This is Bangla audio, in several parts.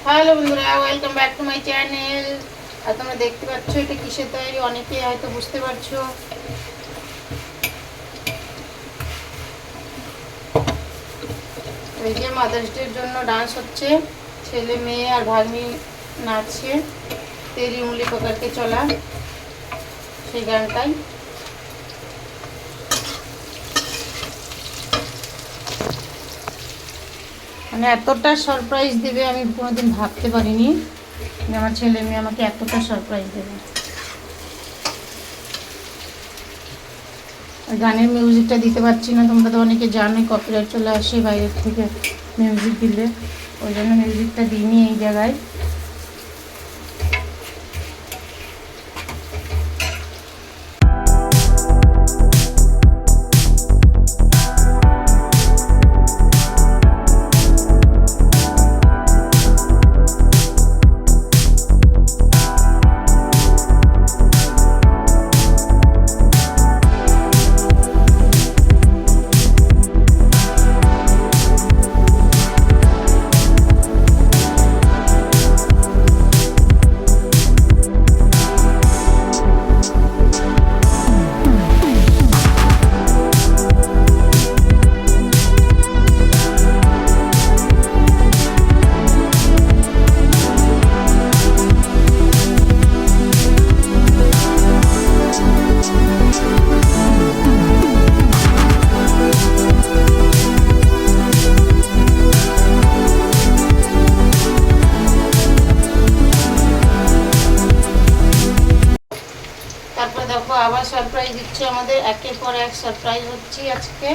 হ্যালো বন্ধুরা, welcome back to my channel. আর তোমরা দেখতে পাচ্ছ এটা কিসের তৈরি, অনেকে হয়তো বুঝতে পারছো। এই যে মাদার্স ডের জন্য ডান্স হচ্ছে, ছেলে মেয়ে আর ভাগ্নি নাচছে, তেরি উঙ্গলি পকড়কে চলা, সেই গানটাই। মানে এতটা সারপ্রাইজ দেবে আমি কোনোদিন ভাবতে পারিনি যে আমার ছেলে মেয়ে আমাকে এতটা সারপ্রাইজ দেবে। গানের মিউজিকটা দিতে পারছি না, তোমরা তো অনেকে জানোই কপিরাইট চলে আসে বাইরের থেকে মিউজিক দিলে, ওই জন্য মিউজিকটা দিইনি এই জায়গায়। তারপরে দেখো আবার সারপ্রাইজ দিচ্ছে আমাদের, একের পর এক সারপ্রাইজ হচ্ছে আজকে।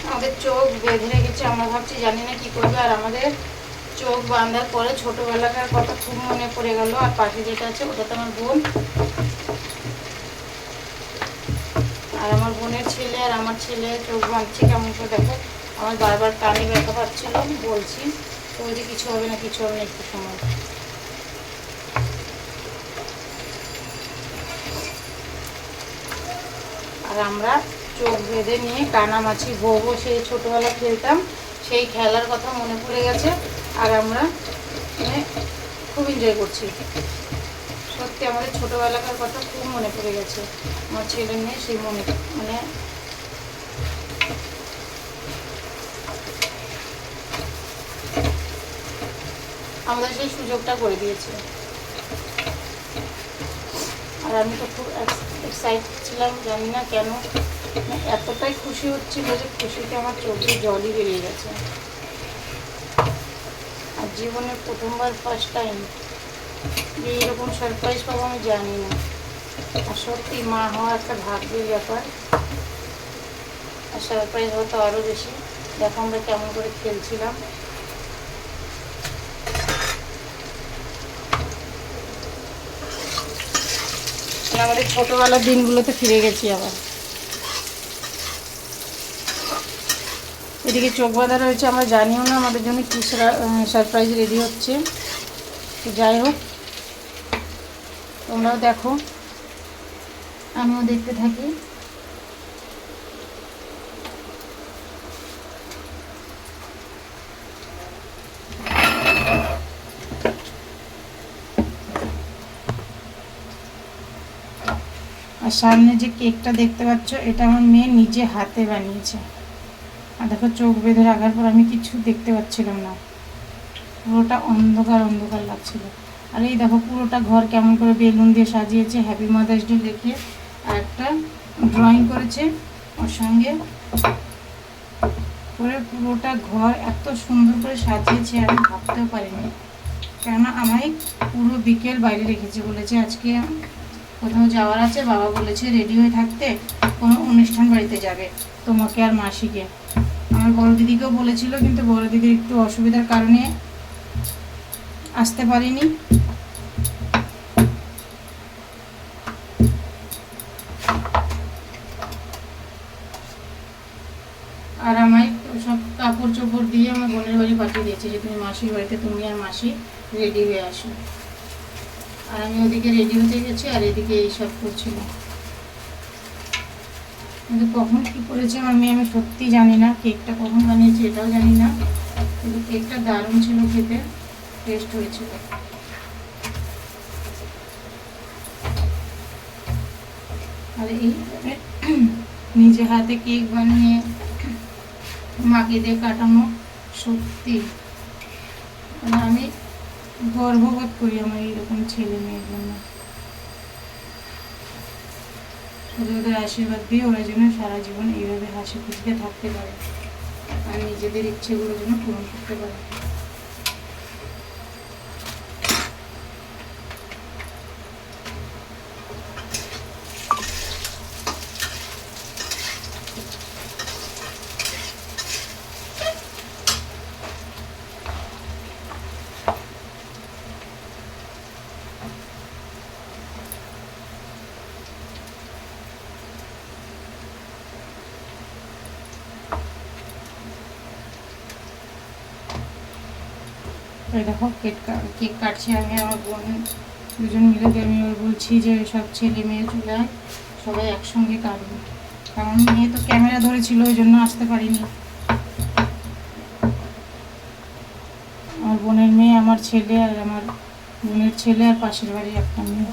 আমাদের চোখ বেঁধে রেখেছে, আমরা ভাবছি জানি না কি করবে। আর আমাদের চোখ বাঁধার পরে ছোটবেলাকার কথা খুব মনে পড়ে গেল। আর পাশে যেটা আছে ওটা তো আমার বোন, আর আমার বোনের ছেলে আর আমার ছেলে চোখ বাঁধছে কেমন করে দেখো। আমার বারবার কানে ব্যথা পাচ্ছিল, বলছি তো যে কিছু হবে না কিছু হবে না, একটু সময়। আর আমরা চোখ বেঁধে নিয়ে কানামাছি ভোগো সেই ছোটোবেলা খেলতাম, সেই খেলার কথা মনে পড়ে গেছে। আর আমরা মানে খুব এনজয় করছি, সত্যি আমাদের ছোটোবেলাকার কথা খুব মনে পড়ে গেছে। আমার ছেলে মেয়ে সেই মনে মানে আমাদের সেই সুযোগটা করে দিয়েছে। আর আমি তো খুব এক্সাইটেড ছিলাম, জানি না কেন এতটাই খুশি হচ্ছিল যে খুশিতে আমার চোখে জলই বেরিয়ে গেছে। আর জীবনে প্রথমবার ফার্স্ট টাইম যে এইরকম সারপ্রাইজ পাবো আমি জানি না। আর সত্যি মা হওয়া একটা ভাগ্যের ব্যাপার, আর সারপ্রাইজ হওয়া তো আরও বেশি। দেখো আমরা কেমন করে খেলছিলাম। আমাদের ছোটোবেলার দিনগুলোতে ফিরে গেছি আবার। এদিকে চোখ বাঁধা রয়েছে, আমরা জানিও না আমাদের জন্য কী সারপ্রাইজ রেডি হচ্ছে। তো যাই হোক, তোমরাও দেখো, আমিও দেখতে থাকি। আর সামনে যে কেকটা দেখতে পাচ্ছ এটা আমার মেয়ে নিজে হাতে বানিয়েছে। আর দেখো চোখ বেঁধে রাখার পর আমি কিছু দেখতে পাচ্ছিলাম না, পুরোটা অন্ধকার অন্ধকার লাগছিল। আর এই দেখো পুরোটা ঘর কেমন করে বেলুন দিয়ে সাজিয়েছে, হ্যাপি মাদার্স ডে লিখে। আর একটা ড্রয়িং করেছে ওর সঙ্গে করে, পুরোটা ঘর এত সুন্দর করে সাজিয়েছে আমি ভাবতেও পারিনি। কেননা আমায় পুরো বিকেল বাইরে রেখেছে, বলেছে আজকে কোথাও যাওয়ার আছে, বাবা বলেছে রেডি হয়ে থাকতে, কোনো অনুষ্ঠান বাড়িতে যাবে তোমাকে আর মাসিকে। আমার বড় দিদিকেও বলেছিল, কিন্তু বড় দিদির একটু অসুবিধার কারণে আসতে পারিনি। আর আমায় সব কাপড় চোপড় দিয়ে আমার বোনের বাড়ি পাঠিয়ে দিয়েছে যে তুমি মাসির বাড়িতে তুমি আর মাসি রেডি হয়ে আসো। আর আমি ওদিকে রেডি হতে গেছি আর এদিকে এইসব করছিলাম। কিন্তু কখন কী করেছে আমার মেয়ে আমি সত্যি জানি না, কেকটা কখন বানিয়েছে এটাও জানি না, কিন্তু কেকটা দারুণ ছিল, খেতে টেস্ট হয়েছিল। আর এই নিজে হাতে কেক বানিয়ে মাকে দিয়ে কাটানো সত্যি মানে আমি গর্ববোধ করি আমার এইরকম ছেলে মেয়ের জন্য। শুধু ওদের আশীর্বাদ দিয়ে ওরা যেন সারা জীবন এইভাবে হাসি খুশিতে থাকতে পারে আর নিজেদের ইচ্ছেগুলো যেন পূরণ করতে পারে। দেখো কেক কাটছি আমি, আমার বোন দুজন মিলে আমি বলছি যে সব ছেলে মেয়ে চলে আয়, সবাই একসঙ্গে কাটবো, কারণ মেয়ে তো ক্যামেরা ধরেছিল ওই জন্য আসতে পারিনি। আমার বোনের মেয়ে, আমার ছেলে, আর আমার বোনের ছেলে, আর পাশের বাড়ি একটা মেয়ে।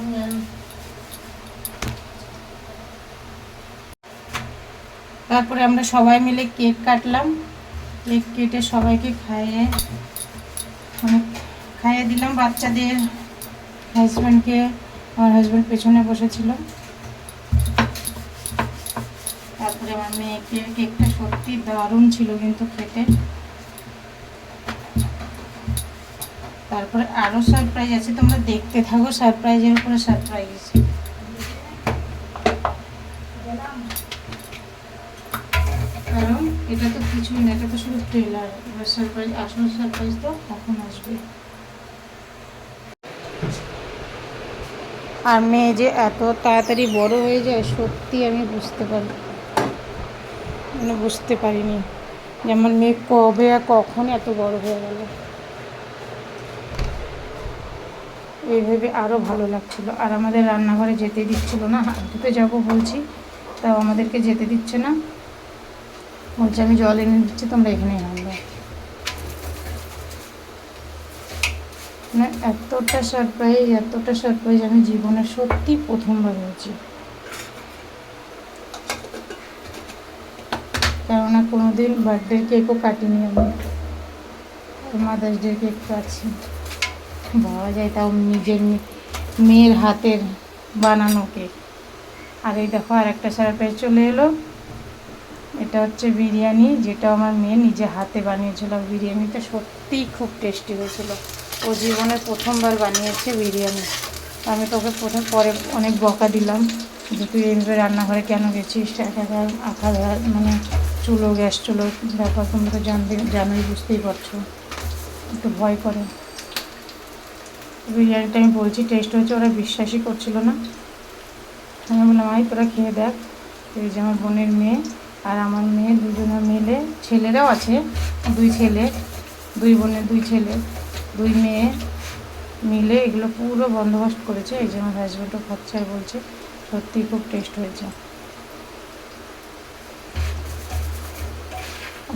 তারপরে আমরা সবাই মিলে কেক কাটলাম, কেক কেটে সবাইকে খাইয়ে দিলাম, বাচ্চাদের, হাজব্যান্ডকে। আমার হাজব্যান্ড পেছনে বসেছিল। তারপরে আমার মেয়েকে, কেকটা সত্যি দারুণ ছিল কিন্তু খেতে। তারপরে আরও সারপ্রাইজ আছে, তোমরা দেখতে থাকো, সারপ্রাইজের উপরে সারপ্রাইজ। কারণ এটা তো কিছুই না, এটা তো শুধু ট্রেলার, এবার সারপ্রাইজ, আসল সারপ্রাইজ তো কখন আসবে। আর মেয়ে যে এত তাড়াতাড়ি বড় হয়ে যায় সত্যি আমি বুঝতে পারিনি যে আমার মেয়ে কবে আর কখন এত বড় হয়ে গেল। এইভাবে আরও ভালো লাগছিল। আর আমাদের রান্নাঘরে যেতে দিচ্ছিল না, হাঁটতে যাবো বলছি, তাও আমাদেরকে যেতে দিচ্ছে না, বলছে আমি জল এনে দিচ্ছি তোমরা এখানেই নামবে। মানে এতটা সারপ্রাইজ আমি জীবনে সত্যি প্রথমবার হয়েছি। কেননা কোনোদিন বার্থডে কেকও কাটিনি আমি, মাদার্স ডে কেক কাটছি, ভাবা যায় তাও নিজের মেয়ের হাতের বানানো কেক। আর এই দেখো আর একটা সারপ্রাইজ চলে এলো, এটা হচ্ছে বিরিয়ানি, যেটা আমার মেয়ে নিজে হাতে বানিয়েছিল। বিরিয়ানিটা সত্যিই খুব টেস্টি হয়েছিল, ও জীবনের প্রথমবার বানিয়েছে বিরিয়ানি। আমি তোকে পরে অনেক বকা দিলাম যে তুই এইভাবে রান্নাঘরে কেন গেছিস, আঁকা মানে গ্যাস চুলোর ব্যাপার তুমি তো জানোই, বুঝতেই পারছো, একটু ভয় করে। বিরিয়ানিটা আমি বলছি টেস্ট হয়েছে, ওরা বিশ্বাসই করছিল না। আমি বললাম তোরা খেয়ে দেখ। এই যে আমার বোনের মেয়ে আর আমার মেয়ে দুজনে মিলে, ছেলেরাও আছে, দুই বোনের 2 ছেলে 2 মেয়ে মিলে এগুলো পুরো বন্দোবস্ত করেছে। এই যে আমার হাজব্যান্ডও খাচ্ছে আর বলছে সত্যিই খুব টেস্ট হয়েছে।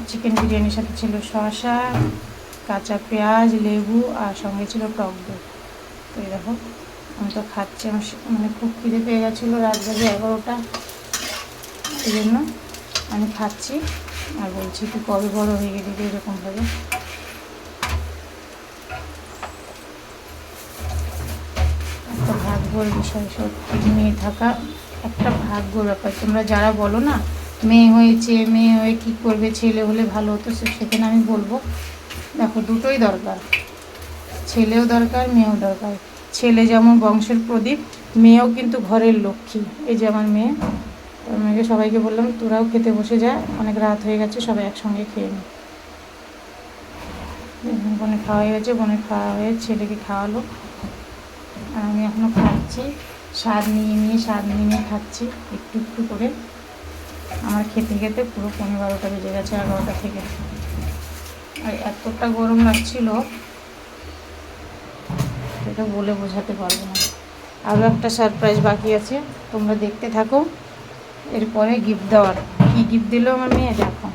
চিকেন বিরিয়ানির সাথে ছিল শসা, কাঁচা পেঁয়াজ, লেবু, আর সঙ্গে ছিল টক দই। তো এই দেখো আমি তো খাচ্ছি, আমার মানে খুব খিদে পেয়ে গেছিলো, রাত বাজে 11টা, এই জন্য আমি খাচ্ছি আর বলছি তুই কবে বড় হয়ে গেলি এরকমভাবে। একটা ভাগ্যর বিষয়, সত্যি মেয়ে থাকা একটা ভাগ্যর ব্যাপার। তোমরা যারা বলো না মেয়ে হয়ে কী করবে, ছেলে হলে ভালো হতো, সেখানে আমি বলবো দেখো দুটোই দরকার, ছেলেও দরকার মেয়েও দরকার। ছেলে যেমন বংশের প্রদীপ, মেয়েও কিন্তু ঘরের লক্ষ্মী। এই যে আমার মেয়ে, তোর মেয়েকে সবাইকে বললাম তোরাও খেতে বসে যা, অনেক রাত হয়ে গেছে, সবাই একসঙ্গে খেয়ে নি। বোনের খাওয়া হয়ে গেছে, বোনের খাওয়া হয়ে ছেলেকে খাওয়ালো, আর আমি এখনও খাচ্ছি, স্বাদ নিয়ে খাচ্ছি একটু একটু করে। আমার খেতে খেতে পুরো 11:30 বেজে গেছে, 11টা থেকে। আর এতটা গরম লাগছিল সেটা বলে বোঝাতে পারবো না। আরও একটা সারপ্রাইজ বাকি আছে, তোমরা দেখতে থাকো। এরপরে গিফট দেওয়ার, কি গিফট দিল আমার মেয়ে দেখো।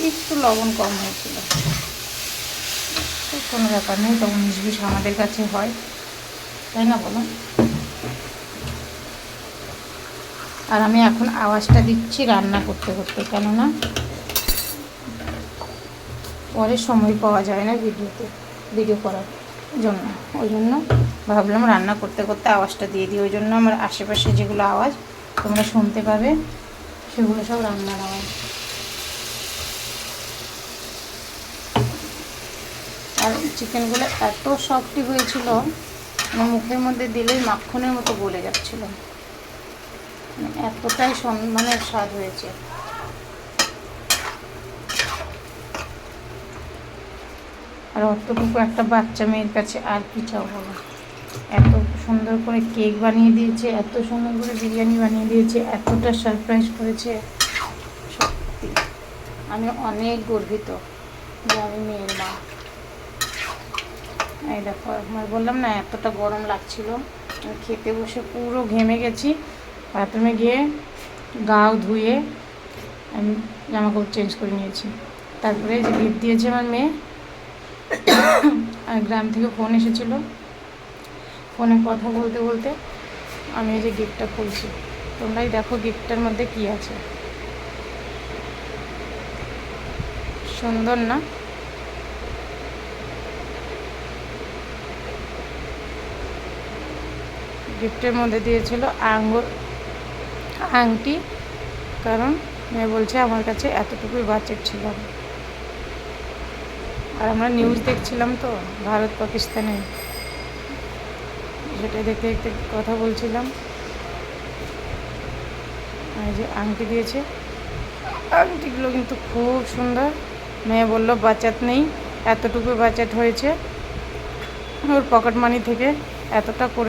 একটু লবণ কম হয়েছিল, কোনো ব্যাপার নেই, তো 19-20 আমাদের কাছে হয়, তাই না বলো। আর আমি এখন আওয়াজটা দিচ্ছি রান্না করতে করতে, কেননা পরে সময় পাওয়া যায় না ভিডিও করার জন্য, ওই জন্য ভাবলাম রান্না করতে করতে আওয়াজটা দিয়ে দিই। ওই জন্য আমার আশেপাশে যেগুলো আওয়াজ তোমরা শুনতে পাবে সেগুলো সব রান্নার আওয়াজ। আর চিকেনগুলো এত সফটি হয়েছিল, আমার মুখের মধ্যে দিলেই মাখনের মতো গলে যাচ্ছিল, এতটাই মানে স্বাদ হয়েছে। আর অতটুকু একটা বাচ্চা মেয়ের কাছে আর কি চাও বলো। এত সুন্দর করে কেক বানিয়ে দিয়েছে, এত সুন্দর করে বিরিয়ানি বানিয়ে দিয়েছে, এতটা সারপ্রাইজ করেছে, সত্যি আমি অনেক গর্বিত যে আমি মেয়ের মা। এই দেখো, আমার বললাম না এতটা গরম লাগছিল, আমি খেতে বসে পুরো ঘেমে গেছি, বাথরুমে গিয়ে গাও ধুয়ে আমি জামাকাপড় চেঞ্জ করে নিয়েছি। তারপরে যে গিফট দিয়েছে আমার মেয়ে, আর গ্রাম থেকে ফোন এসেছিলো, ফোনে কথা বলতে বলতে আমি এই যে গিফটটা খুলছি, তোমরাই দেখো গিফটটার মধ্যে কি আছে। সুন্দর না? গিফটের মধ্যে দিয়েছিল আংটি, কারণ মেয়ে বলছে আমার কাছে এতটুকুই বাজেট ছিল। আর আমরা নিউজ দেখছিলাম তো ভারত পাকিস্তানে, সেটা দেখতে দেখতে কথা বলছিলাম। এই যে আংটি দিয়েছে, আংটিগুলো কিন্তু খুব সুন্দর। মেয়ে বললো বাজেট নেই, এতটুকু বাজেট হয়েছে, ওর পকেট মানি থেকে এতটা করে